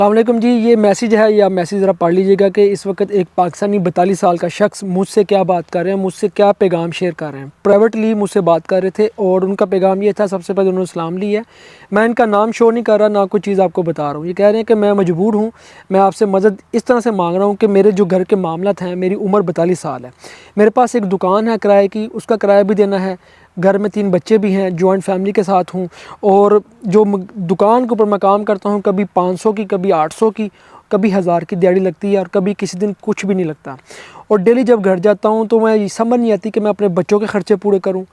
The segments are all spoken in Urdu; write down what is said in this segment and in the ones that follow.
السلام علیکم جی، یہ میسیج ہے یا میسیج ذرا پڑھ لیجئے گا کہ اس وقت ایک پاکستانی 42 سال کا شخص مجھ سے کیا بات کر رہے ہیں، مجھ سے کیا پیغام شیئر کر رہے ہیں۔ پرائیویٹلی مجھ سے بات کر رہے تھے اور ان کا پیغام یہ تھا، سب سے پہلے انہوں نے سلام لی ہے۔ میں ان کا نام شو نہیں کر رہا، نہ کوئی چیز آپ کو بتا رہا ہوں۔ یہ کہہ رہے ہیں کہ میں مجبور ہوں، میں آپ سے مدد اس طرح سے مانگ رہا ہوں کہ میرے جو گھر کے معاملات ہیں، میری عمر 42 سال ہے، میرے پاس ایک دکان ہے کرائے کی، اس کا کرایہ بھی دینا ہے، گھر میں 3 بچے بھی ہیں، جوائنٹ فیملی کے ساتھ ہوں، اور جو دکان کے اوپر میں کام کرتا ہوں، کبھی 500 کی، کبھی 800 کی، کبھی 1000 کی دیہڑی لگتی ہے اور کبھی کسی دن کچھ بھی نہیں لگتا۔ اور ڈیلی جب گھر جاتا ہوں تو میں سمجھ نہیں آتی کہ میں اپنے بچوں کے خرچے پورے کروں،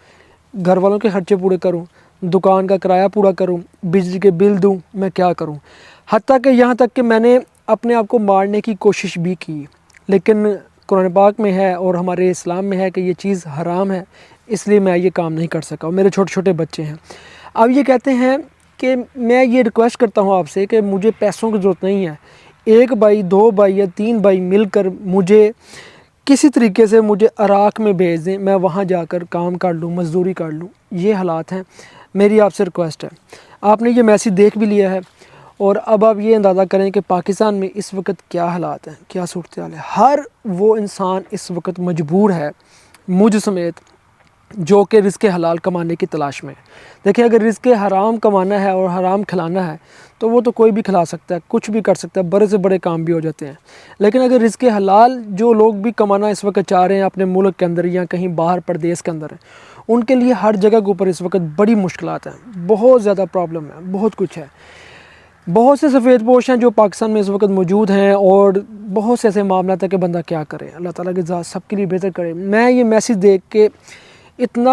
گھر والوں کے خرچے پورے کروں، دکان کا کرایہ پورا کروں، بجلی کے بل دوں، میں کیا کروں۔ حتیٰ کہ یہاں تک کہ میں نے اپنے آپ کو مارنے کی کوشش بھی کی، لیکن قرآن پاک میں ہے اور ہمارے اسلام میں ہے کہ یہ چیز حرام ہے، اس لیے میں یہ کام نہیں کر سکا۔ میرے چھوٹے چھوٹے بچے ہیں۔ اب یہ کہتے ہیں کہ میں یہ ریکویسٹ کرتا ہوں آپ سے کہ مجھے پیسوں کی ضرورت نہیں ہے، 1 بھائی 2 بھائی یا 3 بھائی مل کر مجھے کسی طریقے سے مجھے عراق میں بھیج دیں، میں وہاں جا کر کام کر لوں، مزدوری کر لوں۔ یہ حالات ہیں، میری آپ سے ریکویسٹ ہے۔ آپ نے یہ میسیج دیکھ بھی لیا ہے اور اب آپ یہ اندازہ کریں کہ پاکستان میں اس وقت کیا حالات ہیں، کیا صورتحال ہے۔ ہر وہ انسان اس وقت مجبور ہے، مجھ سمیت، جو کہ رزق حلال کمانے کی تلاش میں ہے۔ دیکھیں، اگر رزق حرام کمانا ہے اور حرام کھلانا ہے تو وہ تو کوئی بھی کھلا سکتا ہے، کچھ بھی کر سکتا ہے، بڑے سے بڑے کام بھی ہو جاتے ہیں۔ لیکن اگر رزق حلال جو لوگ بھی کمانا اس وقت چاہ رہے ہیں اپنے ملک کے اندر یا کہیں باہر پردیس کے اندر ہیں، ان کے لیے ہر جگہ کے اوپر اس وقت بڑی مشکلات ہیں، بہت زیادہ پرابلم ہے، بہت کچھ ہے۔ بہت سے سفید پوش ہیں جو پاکستان میں اس وقت موجود ہیں اور بہت سے ایسے معاملات ہیں کہ بندہ کیا کرے۔ اللہ تعالیٰ کی ذات سب کے لیے بہتر کرے۔ میں یہ میسیج دیکھ کے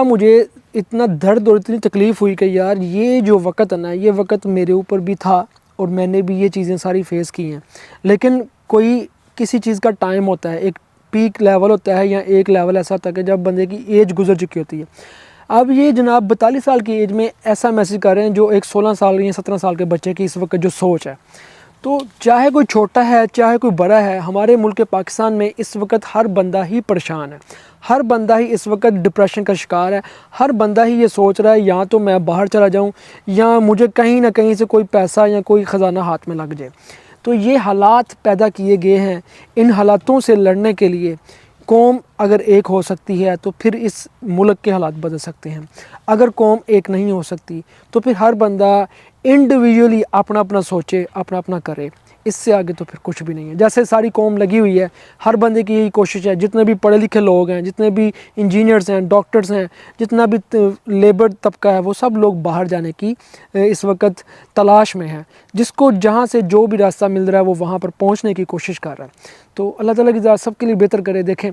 مجھے اتنا درد اور اتنی تکلیف ہوئی کہ یار یہ جو وقت ہے نا، یہ وقت میرے اوپر بھی تھا اور میں نے بھی یہ چیزیں ساری فیس کی ہیں۔ لیکن کسی چیز کا ٹائم ہوتا ہے، ایک پیک لیول ہوتا ہے یا ایک لیول ایسا ہوتا ہے کہ جب بندے کی ایج گزر چکی ہوتی ہے۔ اب یہ جناب 42 سال کی ایج میں ایسا میسیج کر رہے ہیں جو ایک 16 سال یا 17 سال کے بچے کی اس وقت جو سوچ ہے۔ تو چاہے کوئی چھوٹا ہے، چاہے کوئی بڑا ہے، ہمارے ملک پاکستان میں اس وقت ہر بندہ ہی پریشان ہے، ہر بندہ ہی اس وقت ڈپریشن کا شکار ہے، ہر بندہ ہی یہ سوچ رہا ہے یا تو میں باہر چلا جاؤں یا مجھے کہیں نہ کہیں سے کوئی پیسہ یا کوئی خزانہ ہاتھ میں لگ جائے۔ تو یہ حالات پیدا کیے گئے ہیں۔ ان حالاتوں سے لڑنے کے لیے قوم اگر ایک ہو سکتی ہے تو پھر اس ملک کے حالات بدل سکتے ہیں۔ اگر قوم ایک نہیں ہو سکتی تو پھر ہر بندہ انڈیویجولی اپنا اپنا سوچے، اپنا اپنا کرے، اس سے آگے تو پھر کچھ بھی نہیں ہے۔ جیسے ساری قوم لگی ہوئی ہے، ہر بندے کی یہی کوشش ہے، جتنے بھی پڑھے لکھے لوگ ہیں، جتنے بھی انجینئرز ہیں، ڈاکٹرز ہیں، جتنا بھی لیبر طبقہ ہے، وہ سب لوگ باہر جانے کی اس وقت تلاش میں ہے۔ جس کو جہاں سے جو بھی راستہ مل رہا ہے وہ وہاں پر پہنچنے کی کوشش کر رہا ہے۔ تو اللہ تعالیٰ کی ذات سب کے لیے بہتر کرے۔ دیکھیں،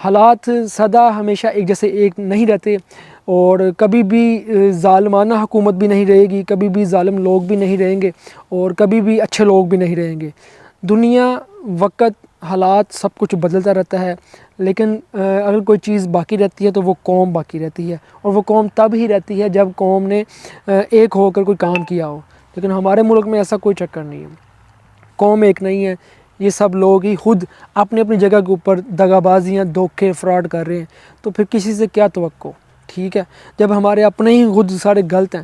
حالات سدا ہمیشہ ایک جیسے ایک نہیں رہتے اور کبھی بھی ظالمانہ حکومت بھی نہیں رہے گی، کبھی بھی ظالم لوگ بھی نہیں رہیں گے اور کبھی بھی اچھے لوگ بھی نہیں رہیں گے۔ دنیا، وقت، حالات سب کچھ بدلتا رہتا ہے، لیکن اگر کوئی چیز باقی رہتی ہے تو وہ قوم باقی رہتی ہے، اور وہ قوم تب ہی رہتی ہے جب قوم نے ایک ہو کر کوئی کام کیا ہو۔ لیکن ہمارے ملک میں ایسا کوئی چکر نہیں ہے، قوم ایک نہیں ہے، یہ سب لوگ ہی خود اپنی اپنی جگہ کے اوپر دغا بازیاں، دھوکے، فراڈ کر رہے ہیں۔ تو پھر کسی سے کیا توقع؟ ٹھیک ہے، جب ہمارے اپنے ہی خود سارے غلط ہیں،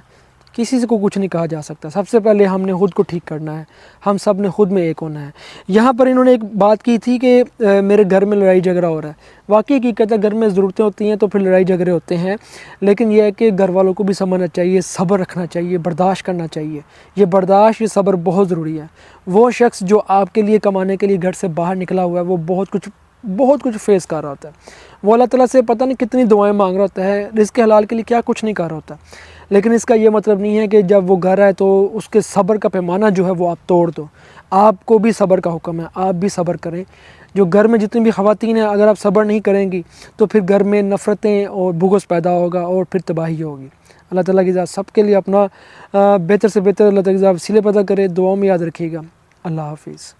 کسی سے کو کچھ نہیں کہا جا سکتا۔ سب سے پہلے ہم نے خود کو ٹھیک کرنا ہے، ہم سب نے خود میں ایک ہونا ہے۔ یہاں پر انہوں نے ایک بات کی تھی کہ میرے گھر میں لڑائی جھگڑا ہو رہا ہے۔ واقعی حقیقت ہے، گھر میں ضرورتیں ہوتی ہیں تو پھر لڑائی جھگڑے ہوتے ہیں، لیکن یہ ہے کہ گھر والوں کو بھی سمجھنا چاہیے، صبر رکھنا چاہیے، برداشت کرنا چاہیے۔ یہ برداشت، یہ صبر بہت ضروری ہے۔ وہ شخص جو آپ کے لیے کمانے کے لیے گھر سے باہر نکلا ہوا ہے، وہ بہت کچھ فیس کر رہا ہوتا ہے۔ وہ اللہ تعالیٰ سے پتہ نہیں کتنی دعائیں مانگ رہا ہوتا ہے، رزق حلال کے لیے کیا کچھ نہیں کر رہا ہوتا۔ لیکن اس کا یہ مطلب نہیں ہے کہ جب وہ گھر آئے تو اس کے صبر کا پیمانہ جو ہے وہ آپ توڑ دو۔ آپ کو بھی صبر کا حکم ہے، آپ بھی صبر کریں۔ جو گھر میں جتنی بھی خواتین ہیں، اگر آپ صبر نہیں کریں گی تو پھر گھر میں نفرتیں اور بغض پیدا ہوگا اور پھر تباہی ہوگی۔ اللہ تعالیٰ کی ذات سب کے لیے اپنا بہتر سے بہتر اللہ تعالیٰ کی ذات وسیلے پیدا کرے۔ دعاؤں میں یاد رکھیے گا۔ اللہ حافظ۔